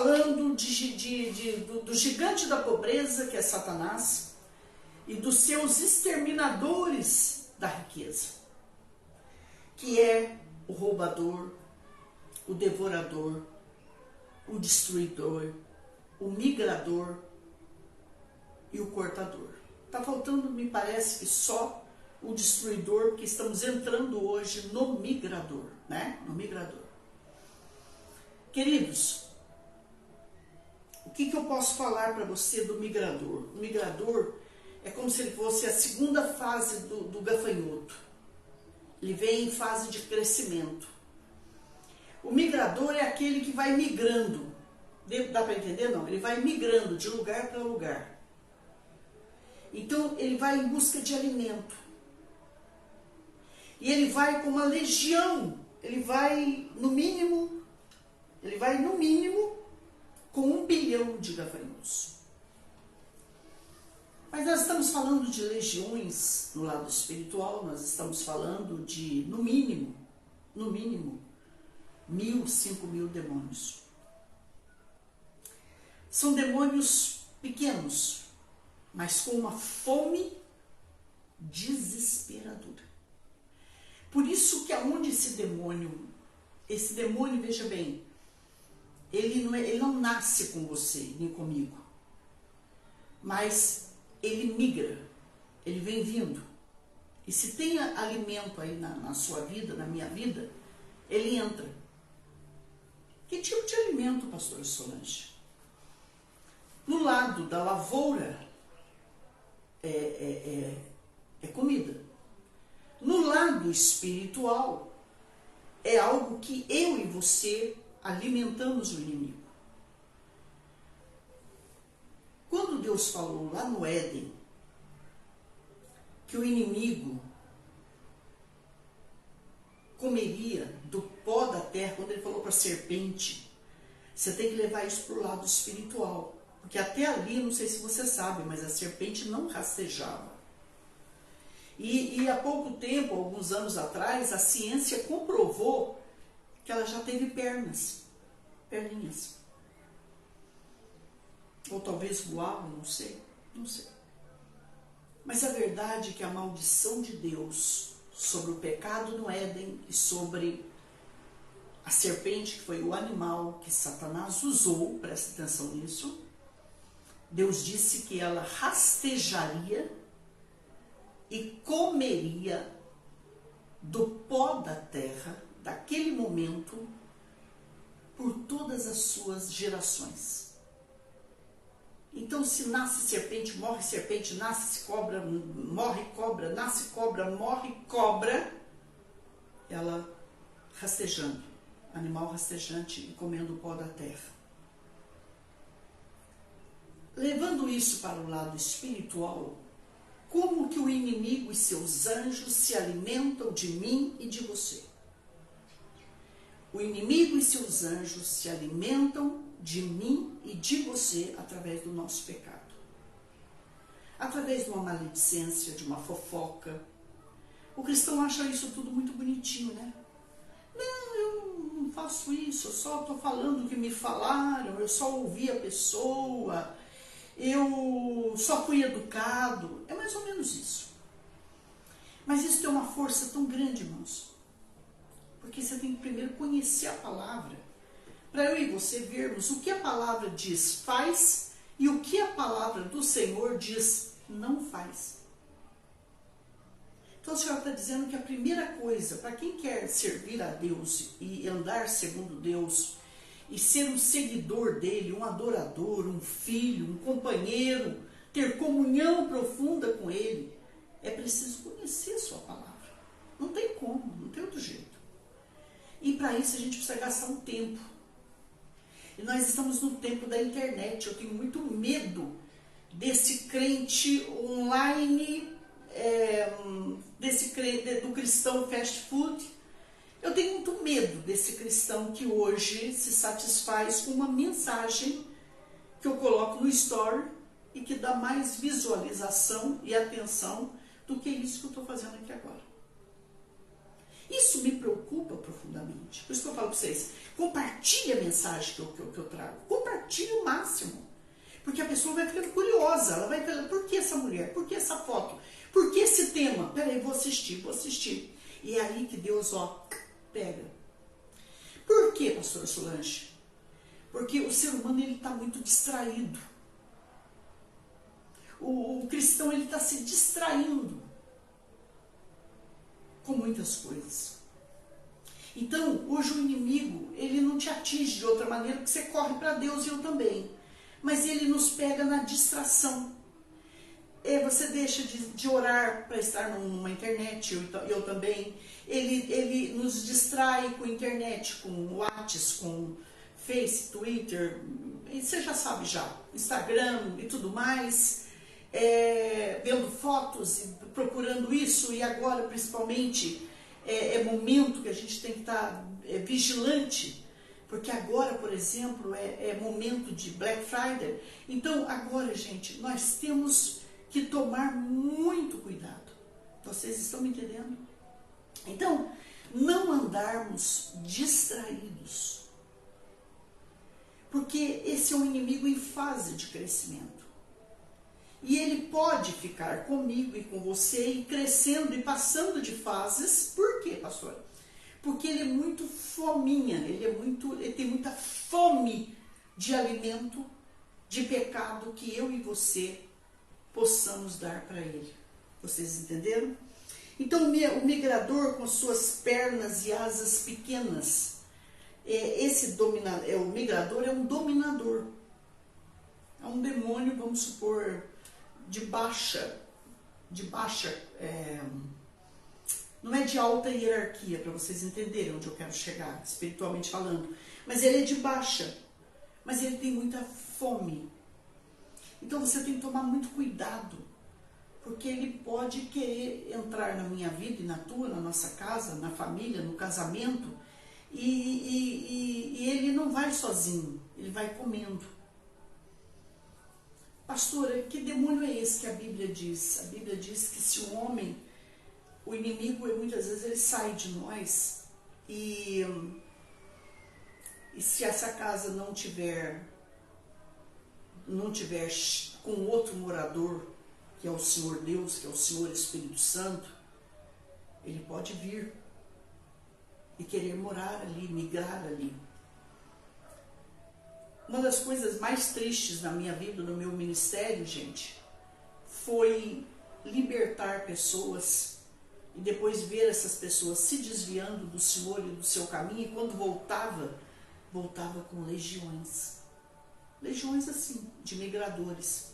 falando do gigante da pobreza, que é Satanás, e dos seus exterminadores da riqueza, que é o roubador, o devorador, o destruidor, o migrador e o cortador. Está faltando, me parece, que só o destruidor, porque estamos entrando hoje no migrador, né? No migrador. Queridos, o que eu posso falar para você do migrador? O migrador é como se ele fosse a segunda fase do gafanhoto. Ele vem em fase de crescimento. O migrador é aquele que vai migrando. Dá para entender? Não. Ele vai migrando de lugar para lugar. Então, ele vai em busca de alimento. E ele vai com uma legião. Ele vai, no mínimo, com 1 bilhão de gafanhotos. Mas nós estamos falando de legiões no lado espiritual, nós estamos falando de, no mínimo, 1.000, 5.000 demônios. São demônios pequenos, mas com uma fome desesperadora. Por isso que aonde esse demônio, veja bem, ele não nasce com você, nem comigo, mas ele migra, ele vem vindo. E se tem alimento aí na sua vida, na minha vida, ele entra. Que tipo de alimento, pastora Solange? No lado da lavoura é comida. No lado espiritual é algo que eu e você alimentamos o inimigo. Quando Deus falou lá no Éden que o inimigo comeria do pó da terra, quando ele falou para a serpente, você tem que levar isso para o lado espiritual. Porque até ali, não sei se você sabe, mas a serpente não rastejava. E há pouco tempo, alguns anos atrás, a ciência comprovou que ela já teve perninhas. Ou talvez voava, não sei. Mas a verdade é que a maldição de Deus sobre o pecado no Éden e sobre a serpente, que foi o animal que Satanás usou, presta atenção nisso, Deus disse que ela rastejaria e comeria do pó da terra, daquele momento, por todas as suas gerações. Então, se nasce serpente, nasce cobra, morre cobra, nasce cobra, morre cobra, ela rastejando, animal rastejante e comendo o pó da terra. Levando isso para o lado espiritual, como que o inimigo e seus anjos se alimentam de mim e de você? O inimigo e seus anjos se alimentam de mim e de você através do nosso pecado. Através de uma maledicência, de uma fofoca. O cristão acha isso tudo muito bonitinho, né? Não, eu não faço isso, eu só estou falando o que me falaram, eu só ouvi a pessoa, eu só fui educado. É mais ou menos isso. Mas isso tem uma força tão grande, irmãos. Porque você tem que primeiro conhecer a palavra, para eu e você vermos o que a palavra diz faz e o que a palavra do Senhor diz não faz. Então o Senhor está dizendo que a primeira coisa, para quem quer servir a Deus e andar segundo Deus, e ser um seguidor dele, um adorador, um filho, um companheiro, ter comunhão profunda com ele, é preciso conhecer a sua palavra. Não tem como, não tem outro jeito. E para isso a gente precisa gastar um tempo. E nós estamos no tempo da internet. Eu tenho muito medo desse crente online, do cristão fast food. Eu tenho muito medo desse cristão que hoje se satisfaz com uma mensagem que eu coloco no story e que dá mais visualização e atenção do que isso que eu estou fazendo aqui agora. Isso me preocupa profundamente. Por isso que eu falo para vocês, compartilhe a mensagem que eu trago. Compartilhe martírio máximo. Porque a pessoa vai ficando curiosa, ela vai falando, por que essa mulher? Por que essa foto? Por que esse tema? Peraí, vou assistir. E é aí que Deus, pega. Por que, pastora Solange? Porque o ser humano, ele está muito distraído. O cristão, ele está se distraindo com muitas coisas. Então, hoje o inimigo, ele não te atinge de outra maneira, porque você corre para Deus e eu também. Mas ele nos pega na distração. Você deixa de orar para estar numa internet, eu também. Ele nos distrai com a internet, com WhatsApp, com Face, Twitter, você já sabe Instagram e tudo mais. Vendo fotos e procurando isso, e agora principalmente é momento que a gente tem que estar vigilante, porque agora, por exemplo, é momento de Black Friday. Então agora, gente, nós temos que tomar muito cuidado. Vocês estão me entendendo? Então, não andarmos distraídos, porque esse é um inimigo em fase de crescimento. E ele pode ficar comigo e com você, e crescendo e passando de fases. Por quê, pastor? Porque ele é muito fominha, ele tem muita fome de alimento, de pecado, que eu e você possamos dar para ele. Vocês entenderam? Então, o migrador com suas pernas e asas pequenas, o migrador é um dominador. É um demônio, vamos supor, de baixa, não é de alta hierarquia, para vocês entenderem onde eu quero chegar, espiritualmente falando, mas ele é de baixa, mas ele tem muita fome. Então você tem que tomar muito cuidado, porque ele pode querer entrar na minha vida e na tua, na nossa casa, na família, no casamento, e ele não vai sozinho, ele vai comendo. Pastora, que demônio é esse que a Bíblia diz? A Bíblia diz que se o homem, o inimigo, muitas vezes ele sai de nós, e se essa casa não tiver com outro morador, que é o Senhor Deus, que é o Senhor Espírito Santo, ele pode vir e querer morar ali, migrar ali. Uma das coisas mais tristes na minha vida, no meu ministério, gente, foi libertar pessoas e depois ver essas pessoas se desviando do Senhor e do seu caminho, e quando voltava com legiões. Legiões assim, de migradores,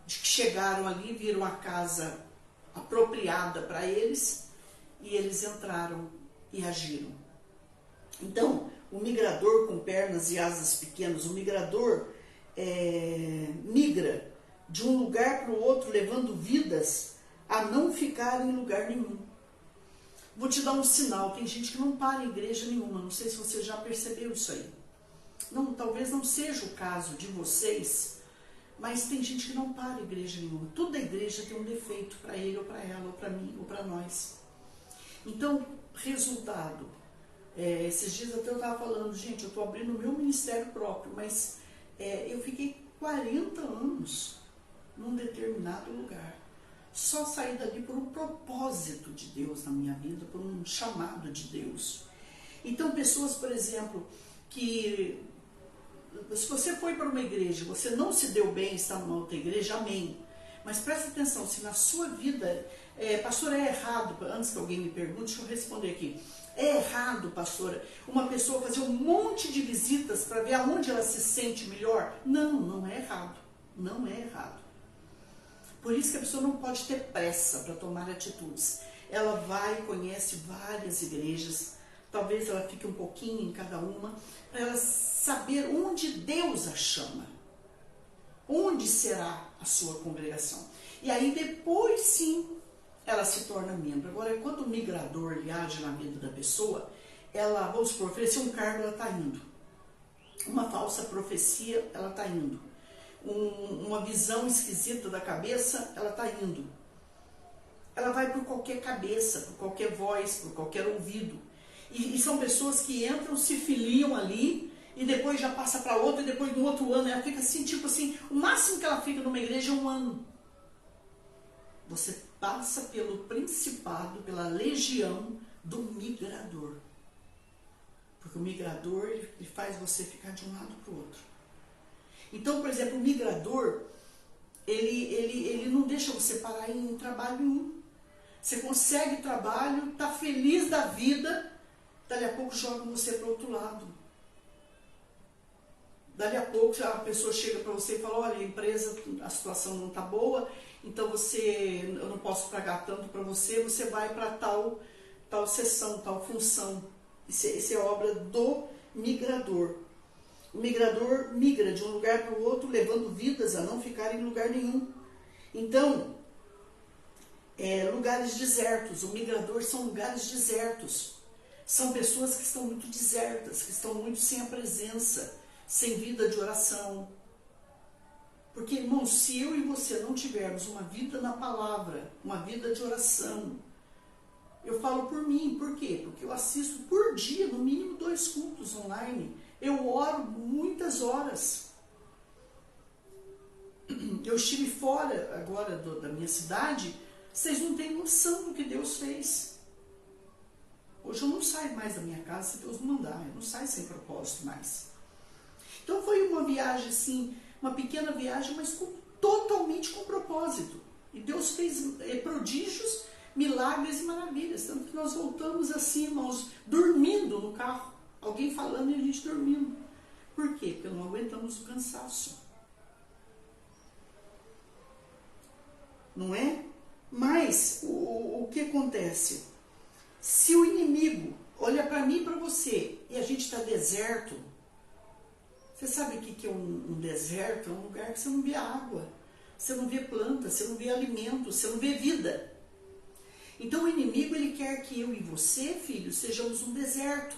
de que chegaram ali, viram a casa apropriada para eles, e eles entraram e agiram. Então, o migrador com pernas e asas pequenas, o migrador migra de um lugar para o outro, levando vidas a não ficar em lugar nenhum. Vou te dar um sinal, tem gente que não para em igreja nenhuma, não sei se você já percebeu isso aí. Não, talvez não seja o caso de vocês, mas tem gente que não para em igreja nenhuma. Toda igreja tem um defeito para ele, ou para ela, ou para mim, ou para nós. Então, resultado, esses dias até eu estava falando, gente, eu estou abrindo o meu ministério próprio, mas eu fiquei 40 anos num determinado lugar. Só saí dali por um propósito de Deus na minha vida, por um chamado de Deus. Então, pessoas, por exemplo, que se você foi para uma igreja, você não se deu bem, está numa outra igreja, amém. Mas preste atenção, se na sua vida, pastor, é errado, antes que alguém me pergunte, deixa eu responder aqui. É errado, pastora, uma pessoa fazer um monte de visitas para ver aonde ela se sente melhor? Não, não é errado. Não é errado. Por isso que a pessoa não pode ter pressa para tomar atitudes. Ela vai e conhece várias igrejas, talvez ela fique um pouquinho em cada uma, para ela saber onde Deus a chama. Onde será a sua congregação? E aí depois sim, ela se torna membro. Agora, quando o migrador ele age na vida da pessoa, ela, vamos supor, oferecer um cargo, ela está indo. Uma falsa profecia, ela está indo. Uma visão esquisita da cabeça, ela está indo. Ela vai por qualquer cabeça, por qualquer voz, por qualquer ouvido. E são pessoas que entram, se filiam ali e depois já passa para outra, e depois no outro ano ela fica assim, tipo assim, o máximo que ela fica numa igreja é um ano. Você passa pelo principado, pela legião do migrador. Porque o migrador, ele faz você ficar de um lado para o outro. Então, por exemplo, o migrador, ele não deixa você parar em trabalho nenhum. Você consegue trabalho, está feliz da vida, dali a pouco jogam você para o outro lado. Dali a pouco a pessoa chega para você e fala, olha, a empresa, a situação não está boa, então eu não posso pagar tanto para você, você vai para tal sessão, tal função. Isso é obra do migrador. O migrador migra de um lugar para o outro, levando vidas a não ficarem em lugar nenhum. Então, lugares desertos. O migrador são lugares desertos. São pessoas que estão muito desertas, que estão muito sem a presença, sem vida de oração. Porque, irmão, se eu e você não tivermos uma vida na palavra, uma vida de oração, eu falo por mim, por quê? Porque eu assisto por dia, no mínimo 2 cultos online. Eu oro muitas horas. Eu estive fora agora da minha cidade, vocês não têm noção do que Deus fez. Hoje eu não saio mais da minha casa se Deus não mandar, eu não saio sem propósito mais. Então foi uma viagem assim, uma pequena viagem, mas totalmente com propósito. E Deus fez prodígios, milagres e maravilhas. Tanto que nós voltamos assim, irmãos, dormindo no carro. Alguém falando e a gente dormindo. Por quê? Porque não aguentamos o cansaço. Não é? Mas o que acontece? Se o inimigo olha para mim e para você e a gente está deserto, você sabe o que é um deserto? É um lugar que você não vê água, você não vê planta, você não vê alimento, você não vê vida. Então o inimigo, ele quer que eu e você, filho, sejamos um deserto,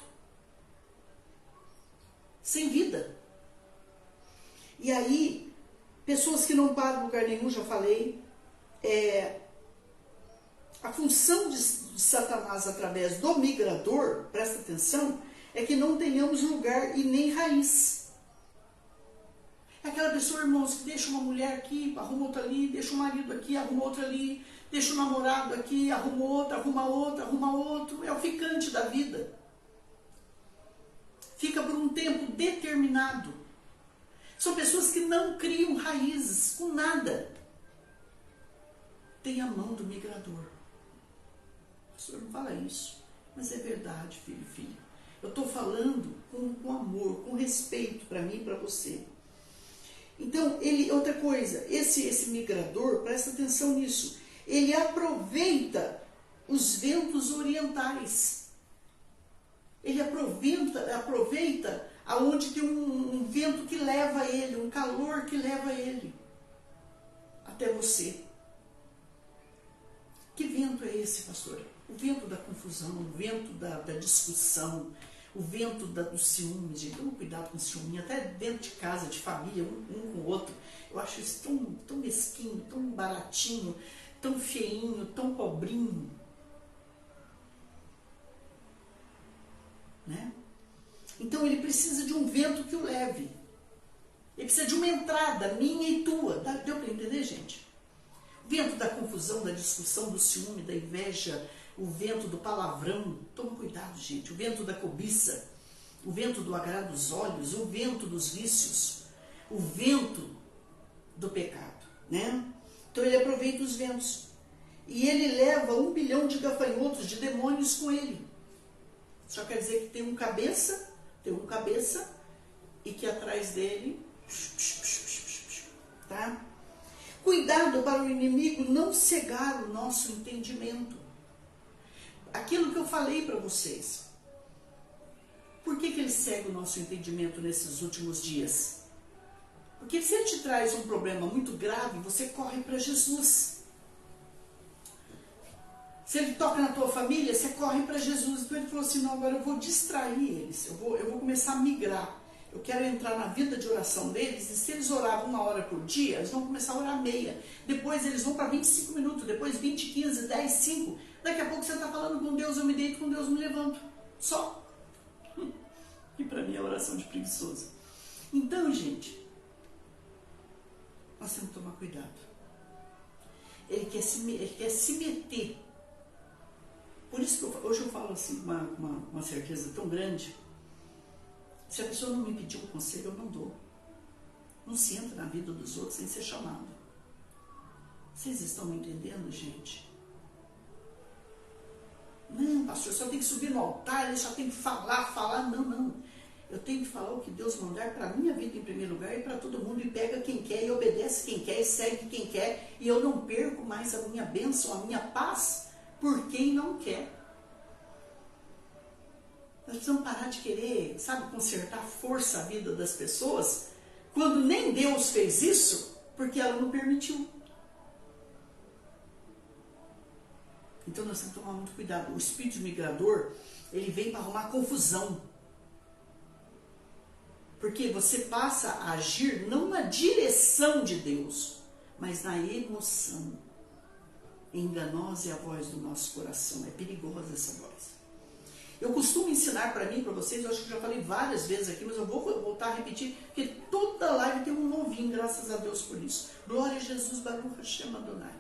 sem vida. E aí, pessoas que não param em lugar nenhum, já falei, a função de Satanás através do migrador, presta atenção, é que não tenhamos lugar e nem raiz. É aquela pessoa, irmãos, que deixa uma mulher aqui, arruma outra ali, deixa um marido aqui, arruma outra ali, deixa um namorado aqui, arruma outra, arruma outra, arruma outro. É o ficante da vida. Fica por um tempo determinado. São pessoas que não criam raízes com nada. Tem a mão do migrador. O pastor não fala isso, mas é verdade, filho e filha. Eu estou falando com amor, com respeito para mim e para você. Então, outra coisa, esse migrador, presta atenção nisso, ele aproveita os ventos orientais. Ele aproveita aonde tem um vento que leva ele, um calor que leva ele até você. Que vento é esse, pastor? O vento da confusão, o vento da discussão, o vento do ciúme. Gente, toma cuidado com o ciúme, até dentro de casa, de família, um com o outro. Eu acho isso tão mesquinho, tão baratinho, tão feinho, tão pobrinho. Né? Então ele precisa de um vento que o leve. Ele precisa de uma entrada minha e tua. Deu para entender, gente? O vento da confusão, da discussão, do ciúme, da inveja, o vento do palavrão. Toma cuidado, gente. O vento da cobiça, o vento do agrado dos olhos, o vento dos vícios, o vento do pecado, né? Então ele aproveita os ventos. E ele leva 1 bilhão de gafanhotos, de demônios com ele. Só quer dizer que tem um cabeça e que atrás dele, tá? Cuidado para o inimigo não cegar o nosso entendimento. Aquilo que eu falei para vocês. Por que ele cega o nosso entendimento nesses últimos dias? Porque se ele te traz um problema muito grave, você corre para Jesus. Se ele toca na tua família, você corre para Jesus. Então ele falou assim, não, agora eu vou distrair eles, eu vou começar a migrar. Eu quero entrar na vida de oração deles, e se eles oravam 1 hora por dia, eles vão começar a orar meia. Depois eles vão para 25 minutos, depois 20, 15, 10, 5. Daqui a pouco você está falando com Deus, eu me deito, com Deus me levanto. Só. que para mim é oração de preguiçoso. Então, gente, nós temos que tomar cuidado. Ele quer se meter. Por isso que hoje eu falo assim, uma certeza tão grande. Se a pessoa não me pedir um conselho, eu não dou. Não se entra na vida dos outros sem ser chamado. Vocês estão me entendendo, gente? Não, pastor, só tem que subir no altar, ele só tem que falar. Não. Eu tenho que falar o que Deus mandar para a minha vida em primeiro lugar e para todo mundo, e pega quem quer, e obedece quem quer, e segue quem quer, e eu não perco mais a minha bênção, a minha paz, por quem não quer. Nós precisamos parar de querer, consertar a força a vida das pessoas, quando nem Deus fez isso, porque ela não permitiu. Então nós temos que tomar muito cuidado. O espírito migrador, ele vem para arrumar confusão. Porque você passa a agir não na direção de Deus, mas na emoção. Enganosa é a voz do nosso coração. É perigosa essa voz. Eu costumo ensinar para mim e para vocês, eu acho que já falei várias vezes aqui, mas eu vou voltar a repetir, porque toda live tem um novinho, graças a Deus por isso. Glória a Jesus, Baruch Hashem Adonai.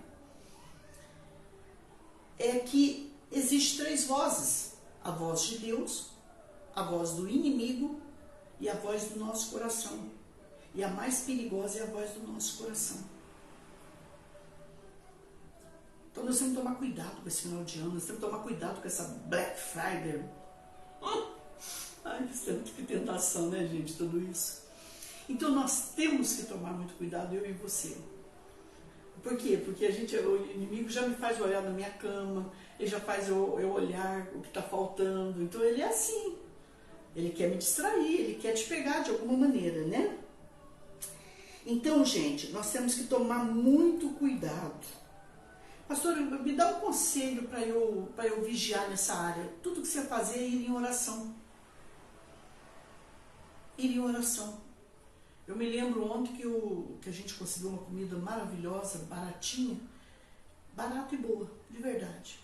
É que existem 3 vozes. A voz de Deus, a voz do inimigo e a voz do nosso coração. E a mais perigosa é a voz do nosso coração. Então nós temos que tomar cuidado com esse final de ano, nós temos que tomar cuidado com essa Black Friday. Ai, que tentação, né, gente, tudo isso. Então nós temos que tomar muito cuidado, eu e você. Por quê? Porque o inimigo já me faz olhar na minha cama, ele já faz eu olhar o que está faltando. Então ele é assim. Ele quer me distrair, ele quer te pegar de alguma maneira, né? Então, gente, nós temos que tomar muito cuidado. Pastor, me dá um conselho para eu vigiar nessa área. Tudo que você fazer é ir em oração. Ir em oração. Eu me lembro ontem que a gente conseguiu uma comida maravilhosa, baratinha, barata e boa, de verdade.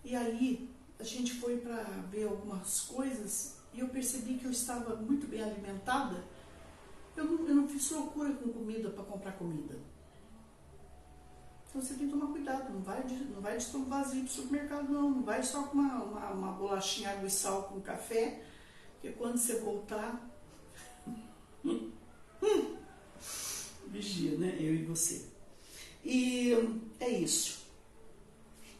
E aí a gente foi para ver algumas coisas e eu percebi que eu estava muito bem alimentada. Eu não fiz loucura com comida para comprar comida. Então você tem que tomar cuidado, não vai de estômago vazio para o supermercado, não vai só com uma bolachinha, água e sal com café, porque quando você voltar, vigia, né? Eu e você. E é isso.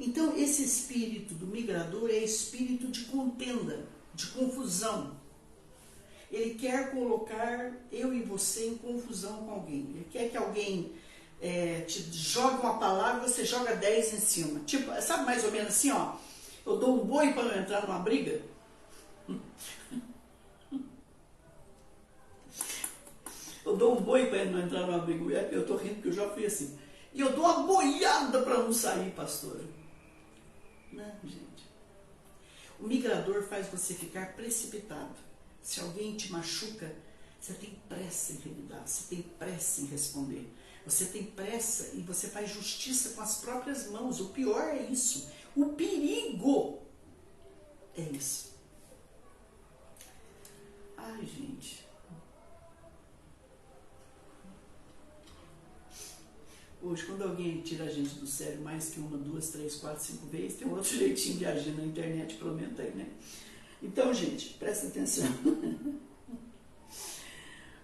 Então esse espírito do migrador é espírito de contenda, de confusão. Ele quer colocar eu e você em confusão com alguém. Ele quer que alguém te joga uma palavra e você joga 10 em cima. Tipo, sabe mais ou menos assim, ó. Eu dou um boi para não entrar numa briga. Eu dou um boi para não entrar numa briga. Eu tô rindo porque eu já fui assim. E eu dou uma boiada para não sair, pastora. Não, gente. O migrador faz você ficar precipitado. Se alguém te machuca, você tem pressa em revidar, você tem pressa em responder. Você tem pressa e você faz justiça com as próprias mãos. O pior é isso. O perigo é isso. Ai, gente. Hoje, quando alguém tira a gente do sério mais que 1, 2, 3, 4, 5 vezes, tem um outro jeitinho de agir na internet, pelo menos aí, né? Então, gente, presta atenção.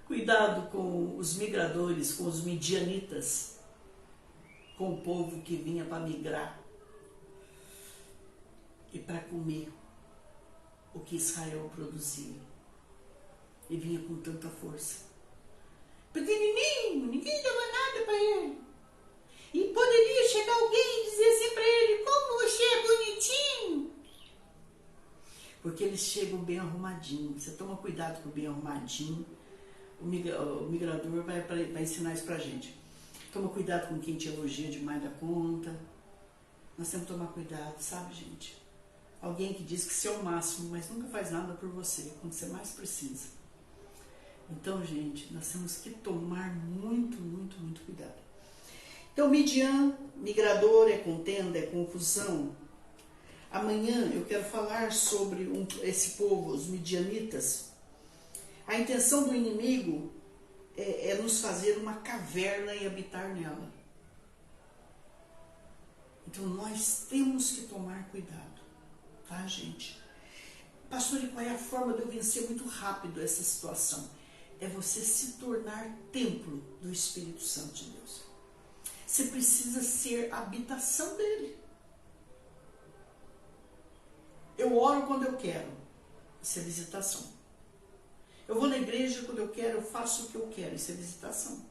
Cuidado com os migradores, com os midianitas, com o povo que vinha para migrar e para comer o que Israel produzia. E vinha com tanta força. Pequenininho, ninguém dava nada para ele. E poderia chegar alguém e dizer assim para ele, como você é bonitinho. Porque eles chegam bem arrumadinho. Você toma cuidado com o bem arrumadinho. O migrador vai ensinar isso pra gente. Toma cuidado com quem te elogia demais da conta. Nós temos que tomar cuidado, sabe, gente? Alguém que diz que você é o máximo, mas nunca faz nada por você, quando você mais precisa. Então, gente, nós temos que tomar muito, muito, muito cuidado. Então, migrador é contenda, é confusão. Amanhã eu quero falar sobre esse povo, os midianitas. A intenção do inimigo é nos fazer uma caverna e habitar nela. Então nós temos que tomar cuidado, tá, gente? Pastor, e qual é a forma de eu vencer muito rápido essa situação? É você se tornar templo do Espírito Santo de Deus. Você precisa ser a habitação dele. Eu oro quando eu quero, isso é visitação. Eu vou na igreja quando eu quero, eu faço o que eu quero, isso é visitação.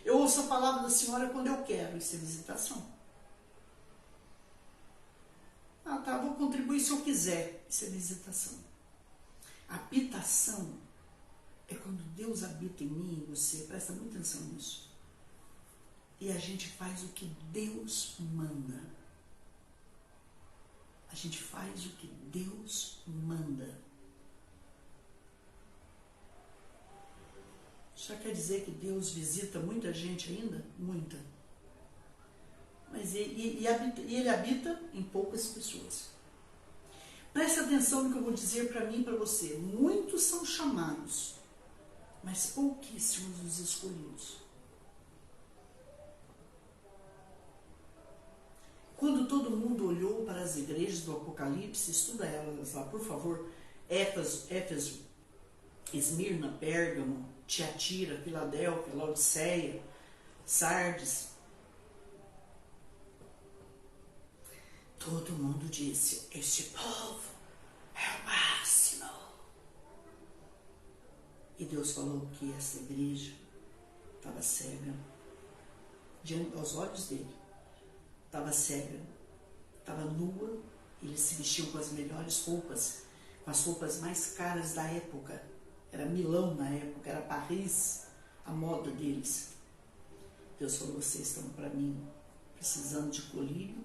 Eu ouço a palavra da Senhora quando eu quero, isso é visitação. Ah, tá, vou contribuir se eu quiser, isso é visitação. Habitação é quando Deus habita em mim e em você, presta muita atenção nisso. E a gente faz o que Deus manda. A gente faz o que Deus manda. Já quer dizer que Deus visita muita gente ainda? Muita. Mas ele habita em poucas pessoas. Preste atenção no que eu vou dizer para mim e para você. Muitos são chamados, mas pouquíssimos os escolhidos. Quando todo mundo olhou para as igrejas do Apocalipse, estuda elas lá, por favor. Éfeso, Esmirna, Pérgamo, Tiatira, Filadélfia, Laodiceia, Sardes. Todo mundo disse, este povo é o máximo. E Deus falou que essa igreja estava cega diante aos olhos dele. Estava cega, estava nua, eles se vestiam com as melhores roupas, com as roupas mais caras da época. Era Milão na época, era Paris, a moda deles. Deus falou, vocês estão para mim precisando de colírio.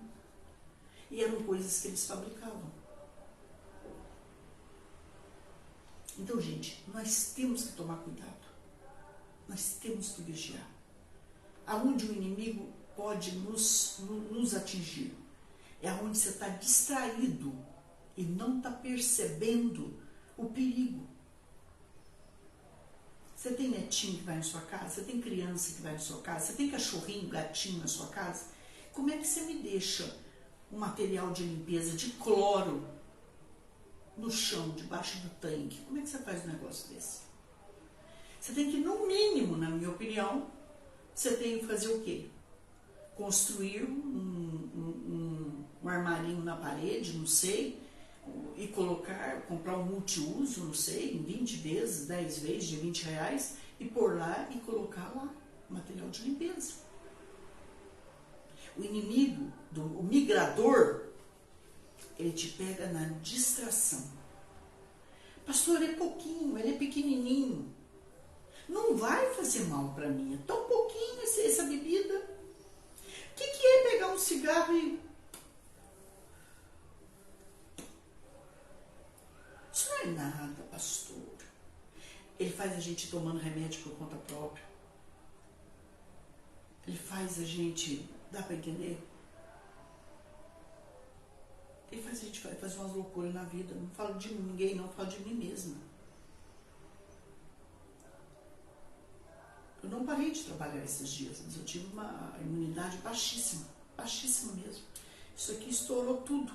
E eram coisas que eles fabricavam. Então, gente, nós temos que tomar cuidado. Nós temos que vigiar. Aonde o inimigo pode nos atingir é aonde você está distraído e não está percebendo o perigo. Você tem netinho que vai na sua casa? Você tem criança que vai na sua casa? Você tem cachorrinho, gatinho na sua casa? Como é que você me deixa um material de limpeza de cloro no chão, debaixo do tanque? Como é que você faz um negócio desse? Você tem que, no mínimo, na minha opinião, você tem que fazer o quê? Construir um armarinho na parede, não sei, e comprar um multiuso, não sei, em 20 vezes, 10 vezes de R$20, e pôr lá e colocar lá material de limpeza. O inimigo, o migrador, ele te pega na distração. Pastor, é pouquinho, ele é pequenininho. Não vai fazer mal para mim, é tão pouquinho essa bebida. O que é pegar um cigarro e... Isso não é nada, pastor. Ele faz a gente tomando remédio por conta própria. Ele faz a gente... Dá para entender? Ele faz a gente fazer umas loucuras na vida. Não falo de ninguém, não falo de mim mesma. Eu não parei de trabalhar esses dias, mas eu tive uma imunidade baixíssima. Baixíssima mesmo. Isso aqui estourou tudo.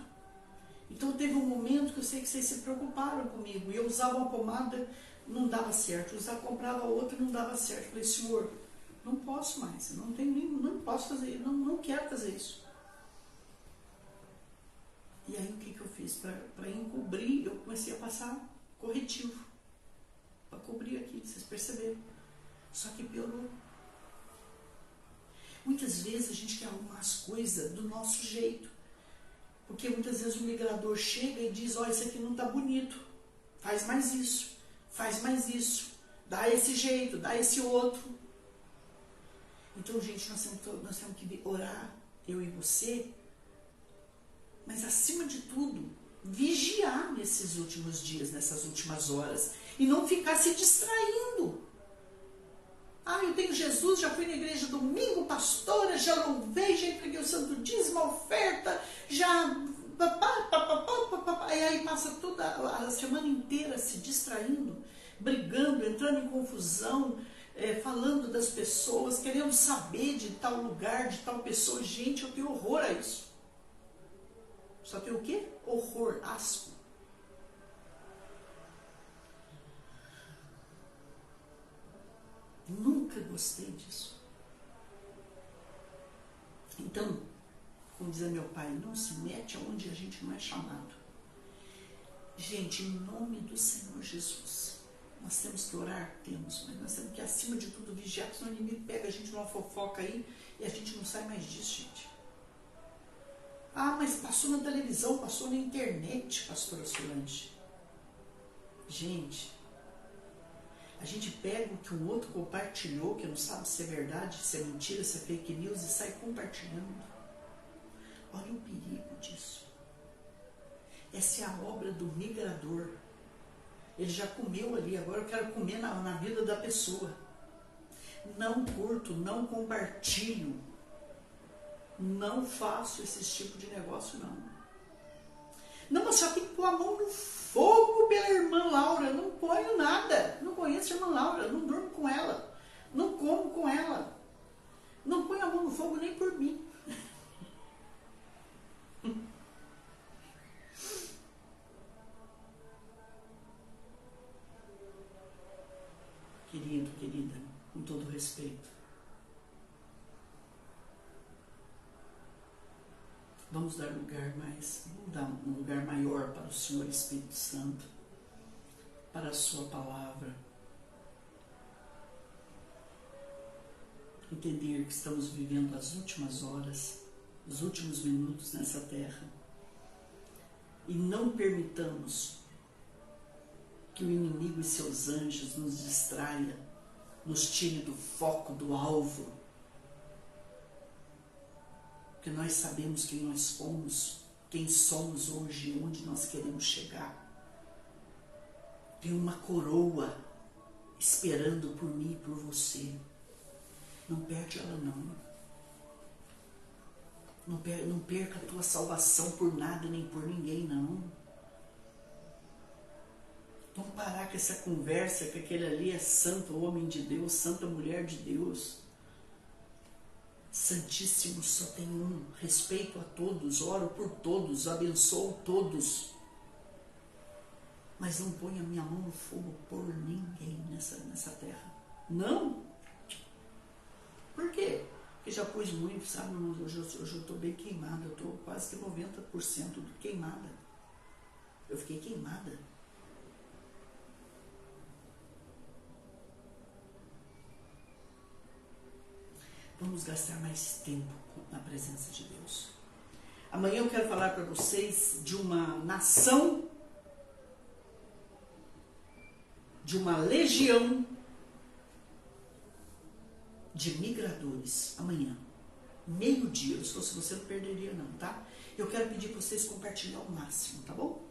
Então teve um momento que eu sei que vocês se preocuparam comigo. E eu usava uma pomada, não dava certo. Eu comprava outra, não dava certo. Eu falei, Senhor, não posso mais. Eu não posso fazer, não quero fazer isso. E aí o que eu fiz? Para encobrir, eu comecei a passar corretivo. Para cobrir aqui, vocês perceberam. Só que piorou. Muitas vezes a gente quer arrumar as coisas do nosso jeito. Porque muitas vezes o migrador chega e diz, olha, isso aqui não está bonito. Faz mais isso. Faz mais isso. Dá esse jeito, dá esse outro. Então, gente, nós temos que orar, eu e você, mas acima de tudo, vigiar nesses últimos dias, nessas últimas horas, e não ficar se distraindo. Ah, eu tenho Jesus, já fui na igreja domingo, pastora, já louvei, já entreguei o santo dízimo, a oferta, já... passa toda a semana inteira se distraindo, brigando, entrando em confusão, falando das pessoas, querendo saber de tal lugar, de tal pessoa. Gente, eu tenho horror a isso. Só tem o quê? Horror, asco. Nunca gostei disso. Então, como dizia meu pai, não se mete aonde a gente não é chamado. Gente, em nome do Senhor Jesus, nós temos que orar? Temos, mas nós temos que, acima de tudo, vigiar, porque senão o inimigo pega a gente numa fofoca aí e a gente não sai mais disso, gente. Ah, mas passou na televisão, passou na internet, pastora Solange. Gente, a gente pega o que um outro compartilhou, que não sabe se é verdade, se é mentira, se é fake news, e sai compartilhando. Olha o perigo disso. Essa é a obra do migrador. Ele já comeu ali, agora eu quero comer na vida da pessoa. Não curto, não compartilho. Não faço esse tipo de negócio, não. Não, mas já tem que pôr a mão no fogo pela irmã Laura. Não ponho nada. Não conheço a irmã Laura, não durmo com ela. Não como com ela. Não ponho a mão no fogo nem por mim. Querido, querida, com todo respeito, vamos dar um lugar maior para o Senhor Espírito Santo, para a sua palavra. Entender que estamos vivendo as últimas horas, os últimos minutos nessa terra, e não permitamos que o inimigo e seus anjos nos distraia, nos tire do foco, do alvo. Porque nós sabemos quem nós fomos, quem somos hoje e onde nós queremos chegar. Tem uma coroa esperando por mim e por você. Não perde ela, não. Não perca a tua salvação por nada nem por ninguém, não. Vamos parar com essa conversa que aquele ali é santo homem de Deus, santa mulher de Deus. Santíssimo só tem um. Respeito a todos, oro por todos, abençoo todos. Mas não ponho a minha mão no fogo por ninguém nessa terra. Não. Por quê? Porque já pus muito, sabe? Hoje eu estou bem queimada, eu estou quase que 90% queimada. Eu fiquei queimada. Vamos gastar mais tempo na presença de Deus. Amanhã eu quero falar para vocês de uma nação, de uma legião de migradores. Amanhã, meio-dia. Se fosse você, não perderia não, tá? Eu quero pedir para vocês compartilhar ao máximo, tá bom?